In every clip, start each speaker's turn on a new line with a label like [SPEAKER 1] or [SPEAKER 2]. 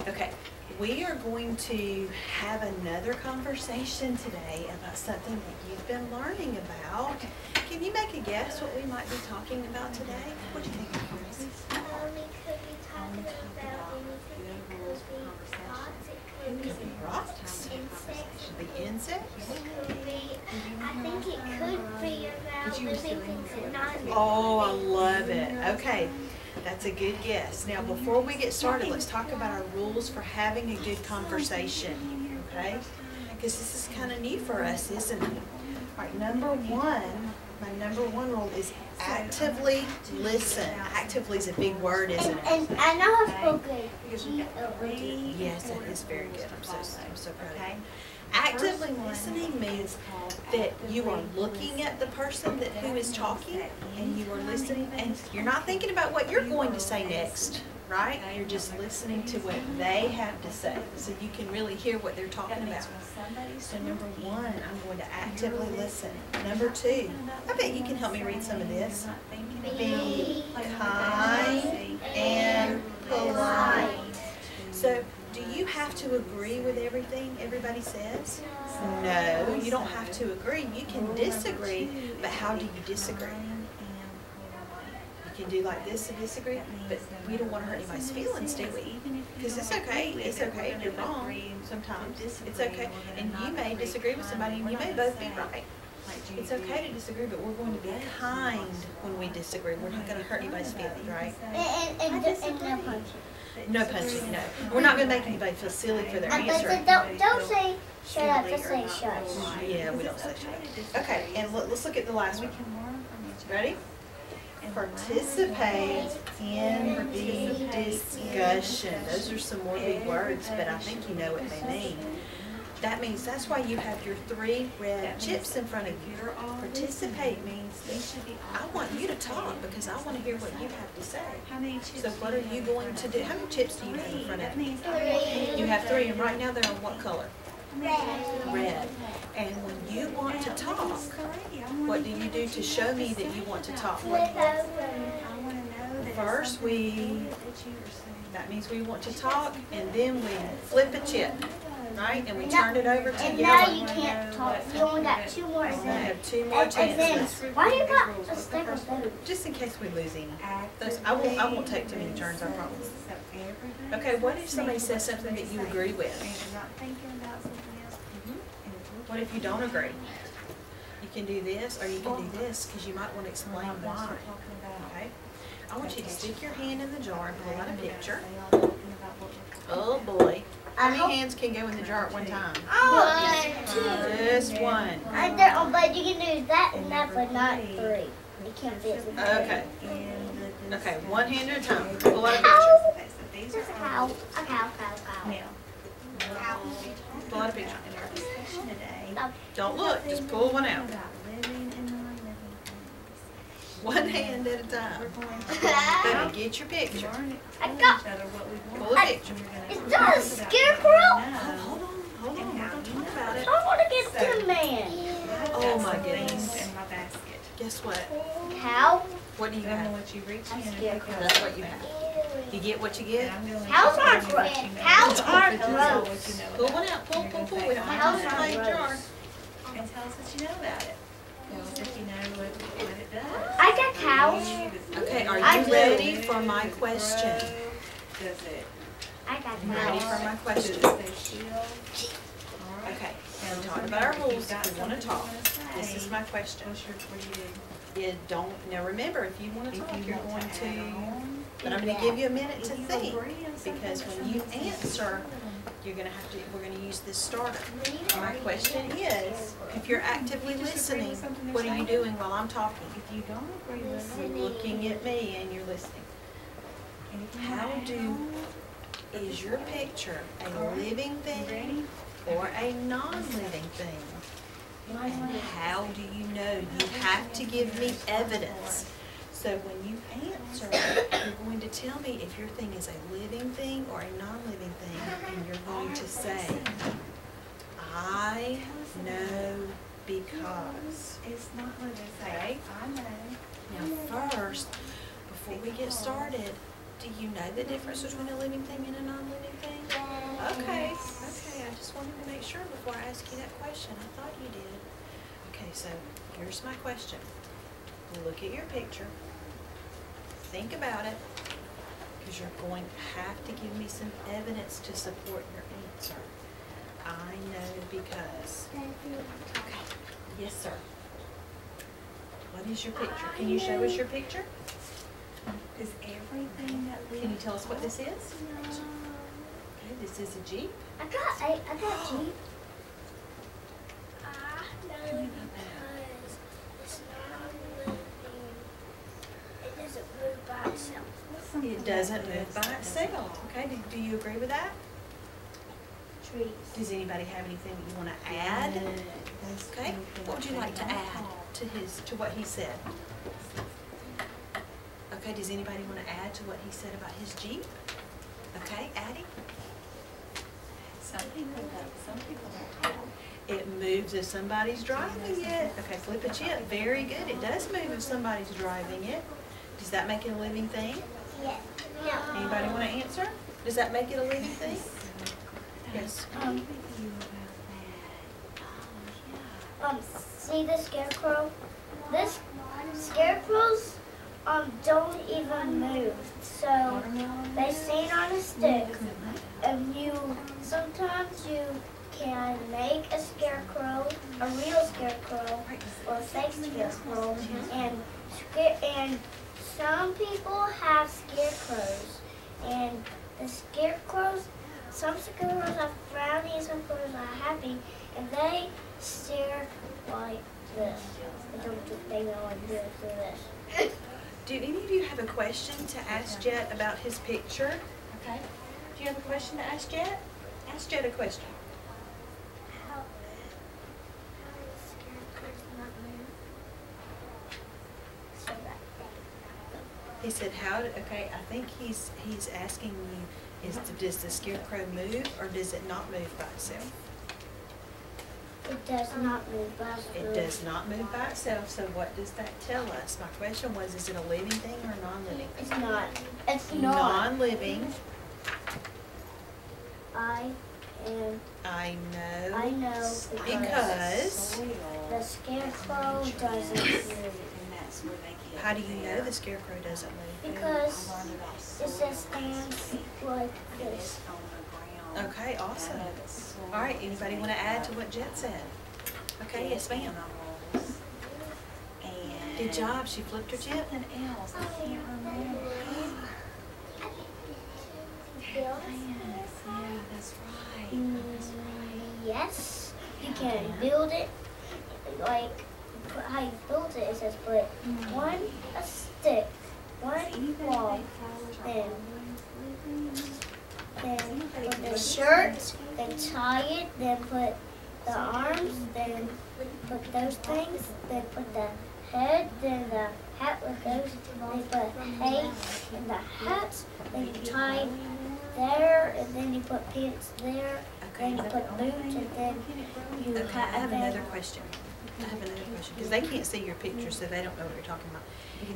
[SPEAKER 1] Okay, we are going to have another conversation today about something that you've been learning about. Can you make a guess what we might be talking about today? What do you think, Chris?
[SPEAKER 2] We could be talking about anything. It could be rocks. It could be insects.
[SPEAKER 1] The insects?
[SPEAKER 2] It could be, I think it could be about living things and non-living.
[SPEAKER 1] Oh, I love it. Okay, that's a good guess. Now, before we get started, let's talk about our rules for having a good conversation, okay? Because this is kind of new for us, isn't it? All right, my number one rule is actively listen. Actively is a big word, isn't it?
[SPEAKER 2] And I know how to spell good.
[SPEAKER 1] Yes, it is very good. I'm so proud of you. Actively listening means that you are looking at the person who is talking, and you are listening, and you're not thinking about what you're going to say next, right? You're just listening to what they have to say, so you can really hear what they're talking about. So number one, I'm going to actively listen. Number two, I bet you can help me read some of this. Be kind and polite. So, do you have to agree with everything everybody says? No, you don't have to agree. You can disagree, but how do you disagree? You can do like this to disagree, but we don't want to hurt anybody's feelings, do we? Because it's okay. It's okay if you're wrong sometimes. It's okay. And you may disagree with somebody, and you may both be right. It's okay to disagree, but we're going to be kind when we disagree. We're not going to hurt anybody's feelings, right?
[SPEAKER 2] And no punching.
[SPEAKER 1] No punching, no. We're not going to make anybody feel silly for their answer.
[SPEAKER 2] Don't say shut up, just say shush.
[SPEAKER 1] Yeah, we don't say shut up. Okay, and let's look at the last one. Ready? Participate in the discussion. Those are some more big words, but I think you know what they mean. That means that's why you have your 3 red chips in front of you. Participate means I want you to talk because I want to hear what you have to say. So what are you going to do? How many chips do you have in front of you?
[SPEAKER 2] 3.
[SPEAKER 1] You have 3, and right now they're on what color?
[SPEAKER 2] Red.
[SPEAKER 1] Red. And when you want to talk, what do you do to show me that you want to talk?
[SPEAKER 2] Flip over.
[SPEAKER 1] First, that means we want to talk, and then we flip a chip, right? And we turn it over to
[SPEAKER 2] And
[SPEAKER 1] yellow.
[SPEAKER 2] now you can't talk. You only got 2 more.
[SPEAKER 1] We have 2 more
[SPEAKER 2] And then,
[SPEAKER 1] chances.
[SPEAKER 2] why do you got a stack of those?
[SPEAKER 1] Just in case we lose any. I won't take too many turns, I promise. Okay, what if somebody says something that you agree with? What if you don't agree? You can do this, or you can do this, because you might want to explain why. Okay? I want you to stick your hand in the jar and pull out a picture. Oh boy. How many hands can go in the jar at one time?
[SPEAKER 2] 1, 2.
[SPEAKER 1] Just one.
[SPEAKER 2] But you can do that and that, but not 3. You can't fit it.
[SPEAKER 1] Okay. Okay, one hand at a time. Pull out a picture.
[SPEAKER 2] Just a cow. A cow.
[SPEAKER 1] Pull out a picture. Don't look, just pull one out. One hand at a time. Baby, get your picture.
[SPEAKER 2] I got.
[SPEAKER 1] Pull a picture.
[SPEAKER 2] Is that a scarecrow?
[SPEAKER 1] Hold on. We're going to talk about it.
[SPEAKER 2] I want to get Tin Man.
[SPEAKER 1] Oh my goodness. Guess what?
[SPEAKER 2] Cow.
[SPEAKER 1] What do you have?
[SPEAKER 2] A scarecrow.
[SPEAKER 1] That's what you have. You get what you get?
[SPEAKER 2] Cows aren't gross. Cows aren't gross.
[SPEAKER 1] Pull one out. Pull. We don't have to play jar.
[SPEAKER 3] And tell us what you know about it. Tell us if you know what it does.
[SPEAKER 2] I got cows.
[SPEAKER 1] Okay, are you ready for my question?
[SPEAKER 3] Does it?
[SPEAKER 2] I got
[SPEAKER 1] Ready
[SPEAKER 2] cows.
[SPEAKER 1] for my question?
[SPEAKER 3] Does it shield?
[SPEAKER 1] Okay, we're talking about our rules. We want to talk. This is my question. Now remember, if you want to talk, you're going to, but I'm going to give you a minute to think, because when you answer, we're going to use this starter. My question is, if you're actively listening, what are you doing while I'm talking?
[SPEAKER 3] If you don't agree with it,
[SPEAKER 1] You're looking at me and you're listening. Is your picture a living thing or a non-living thing? And how do you know? You have to give me evidence. So when you answer, you're going to tell me if your thing is a living thing or a non-living thing, and you're going to say, I know because.
[SPEAKER 3] it's not what they say.
[SPEAKER 1] Okay?
[SPEAKER 3] I know.
[SPEAKER 1] Now first, before we get started, do you know the difference between a living thing and a non-living thing? Okay, I just wanted to make sure before I ask you that question. I thought you did. Okay, so here's my question. Look at your picture. Think about it, because you're going to have to give me some evidence to support your answer. I know because. Okay, yes, sir. What is your picture? Can you show us your picture?
[SPEAKER 3] Is everything that
[SPEAKER 1] Can you tell us what this is? Okay, this is a Jeep.
[SPEAKER 2] I got Jeep. No, because it's not moving. It doesn't move by itself.
[SPEAKER 1] It doesn't move by itself. Okay, do you agree with that?
[SPEAKER 2] Trees.
[SPEAKER 1] Does anybody have anything that you want to add? Okay, what would you like to add to what he said? Okay, does anybody want to add to what he said about his Jeep? Okay, Addie?
[SPEAKER 3] Some people don't have.
[SPEAKER 1] It moves if somebody's driving it. Okay, flip a chip. Very good. It does move if somebody's driving it. Does that make it a living thing?
[SPEAKER 2] Yeah. No.
[SPEAKER 1] Anybody want to answer? Does that make it a living thing? Yes.
[SPEAKER 2] See the scarecrow? This scarecrows don't even move. So they stand on a stick, and sometimes you can make a scarecrow, a real scarecrow, or a fake scarecrow, and some people have scarecrows, and the scarecrows, some scarecrows are frowny, some scarecrows are happy, and they stare like this. They go like this or this.
[SPEAKER 1] Do any of you have a question to ask Jet about his picture? Okay. Do you have a question to ask Jet? Ask Jet a question.
[SPEAKER 2] How does scarecrows not move? So that
[SPEAKER 1] He said, okay, I think he's asking you, does the scarecrow move or does it not move by itself?
[SPEAKER 2] it does not move by itself.
[SPEAKER 1] It does not move by itself, so what does that tell us? My question was, is it a living thing or a non-living thing?
[SPEAKER 2] It's not. It's not.
[SPEAKER 1] Non-living.
[SPEAKER 2] I know
[SPEAKER 1] because
[SPEAKER 2] the scarecrow doesn't move.
[SPEAKER 1] How do you know the scarecrow doesn't move?
[SPEAKER 2] Because it just stands like this.
[SPEAKER 1] Okay, awesome. All right, anybody want to add to what Jet said? Okay, yes ma'am. Good job, she flipped her chip.
[SPEAKER 3] Something else, I can't remember.
[SPEAKER 2] Build?
[SPEAKER 3] Yeah, that's right.
[SPEAKER 2] Yes, you can build it. Like how you build it, it says put a stick, one wall, then put the shirt, then tie it, then put the arms, then put those things, then put the head, then the hat with those, then put hay in the hats, then you tie there, and then you put pants there, then you put boots, and then you
[SPEAKER 1] Okay, I have another question. Because they can't see your picture, so they don't know what you're talking about.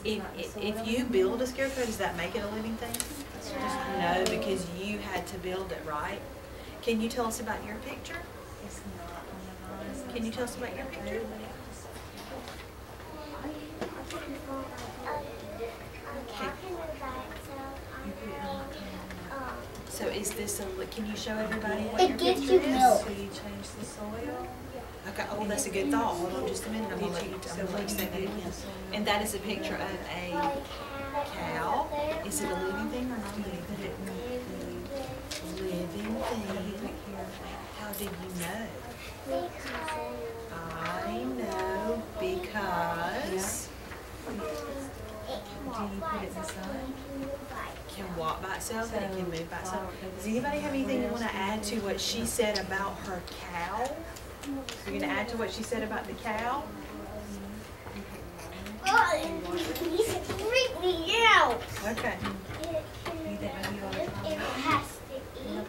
[SPEAKER 1] If you build a scarecrow, does that make it a living thing? No, because you had to build it, right? Can you tell us about your picture? Can you tell us about your picture? So is this can you show everybody what your
[SPEAKER 2] It gives
[SPEAKER 1] picture
[SPEAKER 2] you
[SPEAKER 1] is?
[SPEAKER 2] milk.
[SPEAKER 3] So you change the soil?
[SPEAKER 1] Okay, oh, that's a good thought. Hold on just a minute. I'm gonna let you say that again. And that is a picture of a cow. Is it a living thing or not living thing? Living thing. How do you know? I know because
[SPEAKER 3] Do you put it in the sun?
[SPEAKER 1] it can walk by itself and it can move by itself. Does anybody have anything you want to add to what she said about her cow? You're going to add to what she said about the cow?
[SPEAKER 2] You should freak me out.
[SPEAKER 1] Okay.
[SPEAKER 2] It has to eat.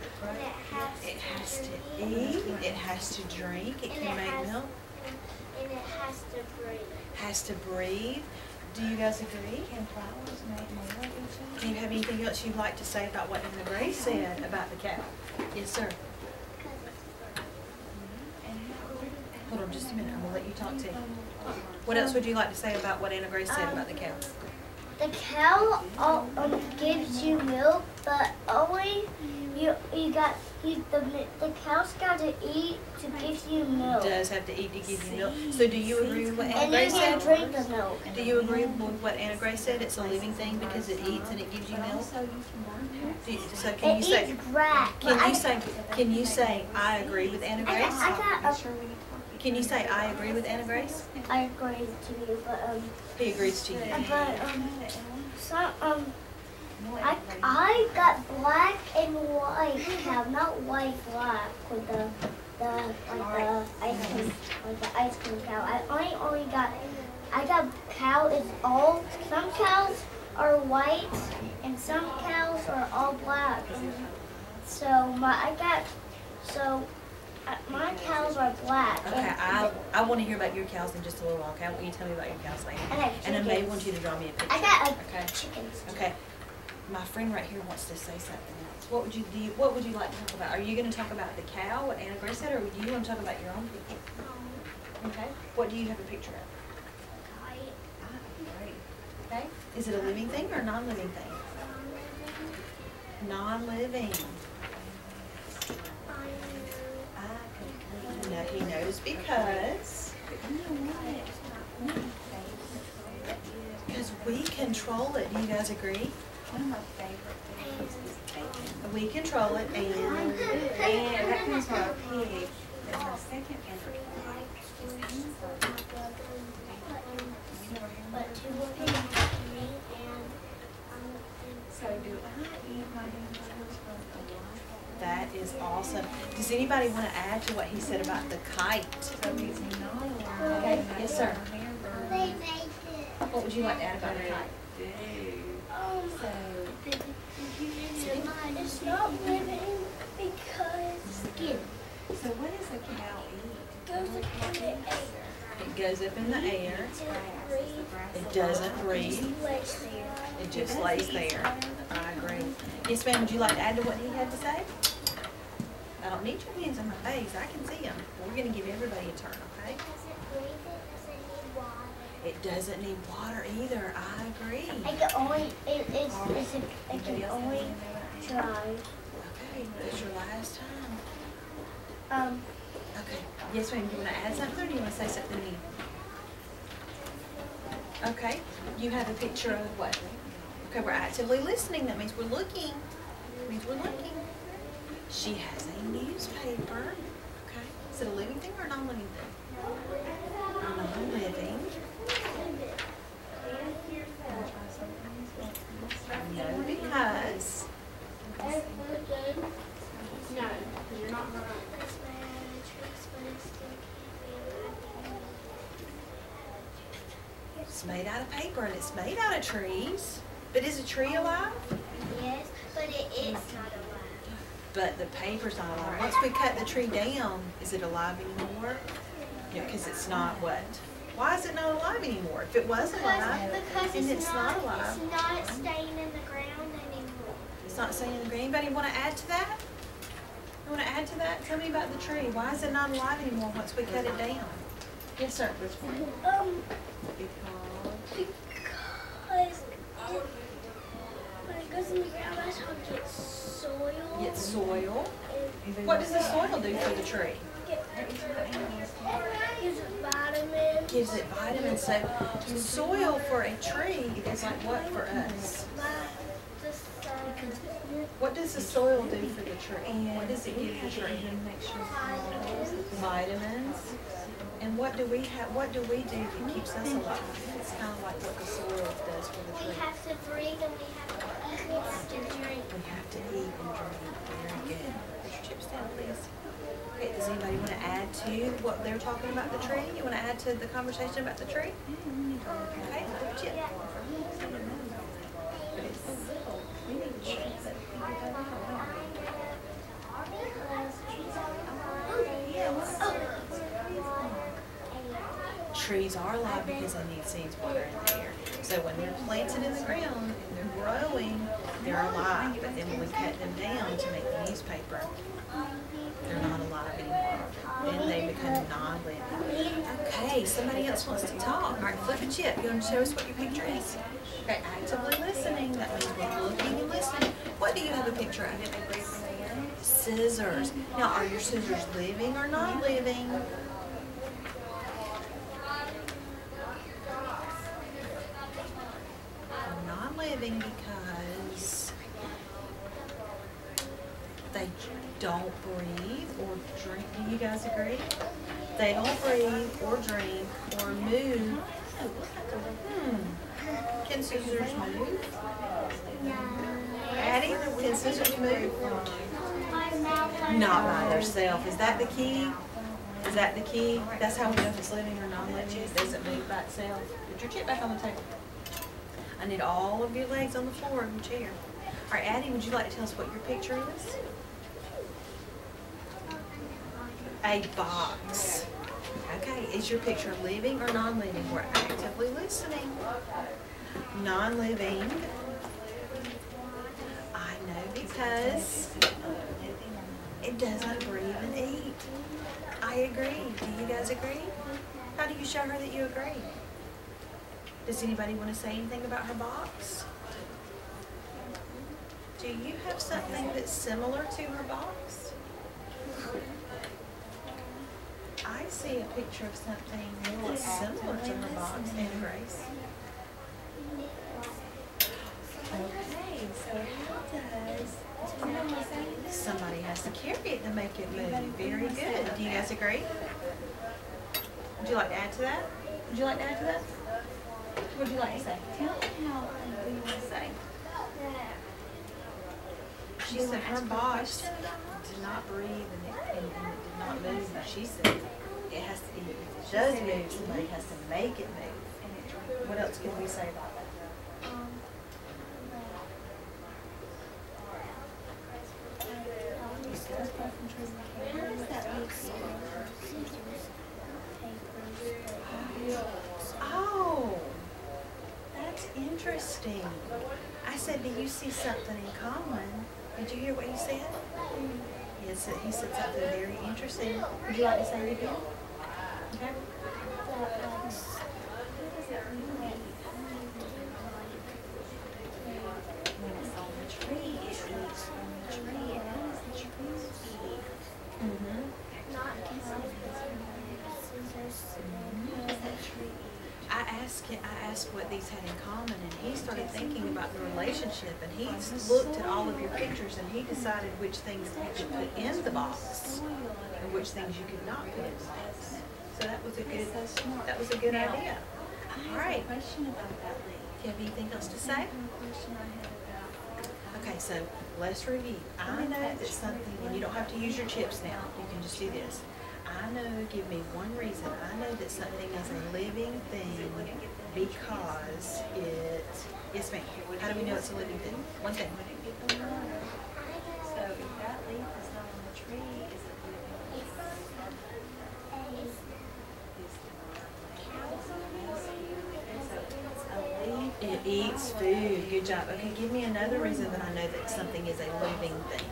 [SPEAKER 1] It has to eat. It has to drink. It can make milk.
[SPEAKER 2] And it has to breathe.
[SPEAKER 1] Has to breathe. Do you guys agree? Do you have anything else you'd like to say about what Anna Grace said about the cow? Yes, sir. Hold on just a minute. I'm going to let you talk too. What else would you like to say about what Anna Grace said about the cow?
[SPEAKER 2] The cow gives you milk, but only the cow's got to eat to give you milk.
[SPEAKER 1] Does have to eat to give you milk. So do you agree with what Anna
[SPEAKER 2] And
[SPEAKER 1] Grace
[SPEAKER 2] you
[SPEAKER 1] said?
[SPEAKER 2] can drink the milk.
[SPEAKER 1] Do you agree with what Anna Grace said? It's a living thing because it eats and it gives you milk. So can you say? Can you say I agree with Anna Grace? Can you say I agree with Anna Grace?
[SPEAKER 2] I agree to you, but
[SPEAKER 1] He agrees to you.
[SPEAKER 2] I got black and white cow, not white black with the ice cream cow. I got cow is all, some cows are white and some cows are all black. So my cows are black.
[SPEAKER 1] Okay, I want to hear about your cows in just a little while. Okay, I want you to tell me about your cows later. And I may want you to draw me a picture.
[SPEAKER 2] I got
[SPEAKER 1] okay.
[SPEAKER 2] chickens.
[SPEAKER 1] Okay. My friend right here wants to say something else. What would you like to talk about? Are you going to talk about the cow, what Anna Grace said, or do you want to talk about your own picture? Okay. What do you have a picture of? Okay. Is it a living thing or a non-living thing? Non-living. No, he knows because we control it. Do you guys agree?
[SPEAKER 3] One of my favorite things is bacon.
[SPEAKER 1] We control it
[SPEAKER 3] And that comes from a pig. That's my second favorite thing. So do I eat my hamburgers from a lot?
[SPEAKER 1] That is awesome. Does anybody want to add to what he said about the kite?
[SPEAKER 3] So it's not allowed.
[SPEAKER 1] Okay, yes sir.
[SPEAKER 2] They made it.
[SPEAKER 1] What would you like to add about the kite?
[SPEAKER 2] It's not living because skin
[SPEAKER 3] So what does a cow eat?
[SPEAKER 2] goes up in the air.
[SPEAKER 1] It goes up in the air. It doesn't breathe. It just lays there. I agree. Yes, ma'am. Would you like to add to what he had to say? I don't need your hands in my face. I can see them. We're going to give everybody a turn, okay? It doesn't need water either. I agree.
[SPEAKER 2] It can only try.
[SPEAKER 1] Okay, that's your last time. Okay. Yes, ma'am. Do you want to add something or do you want to say something new? Okay. You have a picture of what? Okay, we're actively listening. That means we're looking. She has a newspaper. Okay. Is it a living thing or a non-living thing? Non-living. No, because
[SPEAKER 2] You're not right.
[SPEAKER 1] it's made out of paper and it's made out of trees. But is a tree alive?
[SPEAKER 2] Yes, but it is not alive.
[SPEAKER 1] But the paper's not alive. Once we cut the tree down, is it alive anymore? Yeah, because it's not what? Why is it not alive anymore? If it was alive,
[SPEAKER 2] Because
[SPEAKER 1] and it's not alive.
[SPEAKER 2] It's not staying in the ground anymore.
[SPEAKER 1] It's not staying in the ground. Anybody want to add to that? You want to add to that? Tell me about the tree. Why is it not alive anymore once we cut it down? Yes, sir.
[SPEAKER 2] Because when it goes in the ground, that's how it gets soil.
[SPEAKER 1] Get soil. What does the soil do for the tree?
[SPEAKER 2] Gives it vitamins.
[SPEAKER 1] Gives it vitamins. So soil for a tree is like what for us? What does the soil do for the tree? What does it give the tree? Vitamins. And what do we have? What do we do that keeps us alive? It's kind of like what the soil does for the
[SPEAKER 2] We
[SPEAKER 1] tree.
[SPEAKER 2] have to breathe and we have to eat and drink.
[SPEAKER 1] We have to eat and drink. Very good. Put your chips down, please. Okay, does anybody want to add to what they're talking about the tree? You want to add to the conversation about the tree? Okay, put your chip. Trees are alive because they need seeds, water, and air. So when they're planted in the ground and they're growing, they're alive. But then when we cut them down to make the newspaper, they're not alive anymore. Then they become non-living. Okay, somebody else wants to talk. All right, flip a chip. You want to show us what your picture is? Okay, actively listening. That means we're looking and listening. What do you have a picture of? Scissors. Now, are your scissors living or non-living? Non-living because they don't breathe or drink. Do you guys agree? They don't breathe or drink or move. Can scissors move? Addie, can scissors move? Not by themselves. Is that the key? Is that the key? That's how we know if it's living or non-living. It doesn't move by itself. Put your chip back on the table. I need all of your legs on the floor of your chair. All right, Addie, would you like to tell us what your picture is? A box. Okay, is your picture living or non-living? We're actively listening. Non-living. I know because it doesn't breathe and eat. I agree. Do you guys agree? How do you show her that you agree? Does anybody want to say anything about her box? Do you have something that's similar to her box? I see a picture of something really similar to her box. And Grace. Okay, so how does somebody has to carry it to make it move? Very good. Do you guys agree? Would you like to add to that? Would you like to add to that? What would you like to say?
[SPEAKER 3] Tell me what you want to say.
[SPEAKER 1] She said her box did not breathe and it did not move. She said it has to, if it does move, somebody has to make it move. What else can we say about that? Oh, that's interesting. I said, do you see something in common? Did you hear what he said? Yes, he said something very interesting. Would you like to say it again? Okay.
[SPEAKER 3] When it's on the tree, it lives on the tree, and how does the tree speak? What does that tree eat?
[SPEAKER 1] I asked what these had in common, and he started thinking about the relationship, and he looked at all of your pictures, and he decided which things you could put in the box and which things you could not put in the box. So that was a good idea. All right.
[SPEAKER 3] I have a question about that lady.
[SPEAKER 1] Do you have anything else to say? Okay, so let's review. I know that something, and you don't have to use your chips now. You can just do this. I know, give me one reason. I know that something is a living thing because it, yes ma'am. How do we know it's a living thing? One thing.
[SPEAKER 3] So if that leaf is not on the tree, is it living?
[SPEAKER 1] It eats food. Good job. Okay, give me another reason that I know that something is a living thing.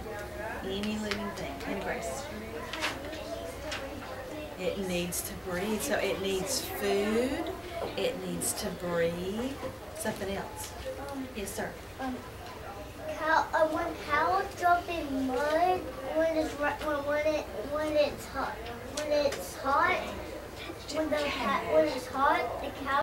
[SPEAKER 1] Any living thing. And Grace. It needs to breathe. So it needs food. It needs to breathe. Something else. Yes, sir.
[SPEAKER 2] When cows jump in mud when it's hot, when it's hot, the cow